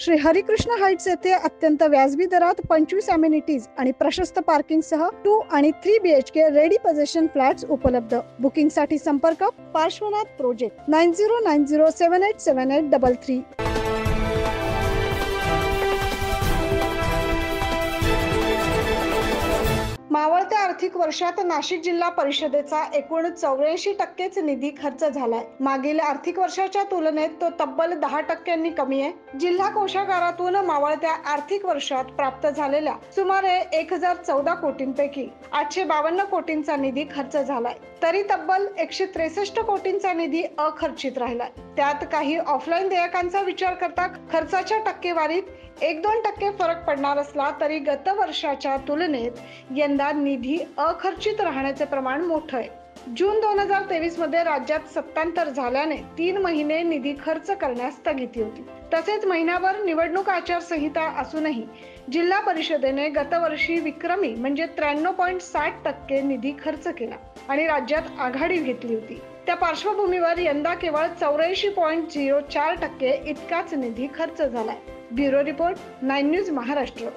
Shri Harikrishna Heights येथे अत्यंत व्याजबी दरात 25 अमेनिटीज आणि प्रशस्त पार्किंग सह 2 आणि 3 BHK रेडी पोझिशन फ्लॅट्स उपलब्ध। बुकिंग साठी संपर्क पार्श्वनाथ प्रोजेक्ट 9090787833। मावळत्या आर्थिक वर्षात नाशिक जिल्हा परिषदेचा एकूण 84% निधी खर्च झालाय। मागील आर्थिक वर्षाच्या तुलनेत तो तब्बल 10% कमी आहे। जिल्हा कोषागारातून मावळत्या आर्थिक वर्षात प्राप्त झालेल्या सुमारे 1014 कोटींपैकी 852 कोटींचा निधी खर्च झालाय, तरी तब्बल 163 कोटींचा निधी अखर्चित राहिलाय। त्यात काही ऑफलाईन देयकांचा विचार करता खर्चाच्या टक्केवारीत 1-2% फरक पडणार असला तरी गत वर्षाच्या तुलनेत यंदा निधी अखर्चित राहण्याचे प्रमाण मोठं आहे। जून 2023 मध्ये राज्यात सत्तांतर झाल्याने 3 महिने निधी खर्च करण्यास स्थगिती होती। तसेच महिनाभर निवडणूक आचारसंहिता असूनही जिल्हा परिषदेने गतवर्षी विक्रमी म्हणजे 93.60% निधी खर्च केला आणि राज्यात आघाडी घेतली होती। त्या पार्श्वभूमीवर यंदा केवळ 84.04% इतकाच निधी खर्च झालाय। Bureau report 9 news Maharashtra.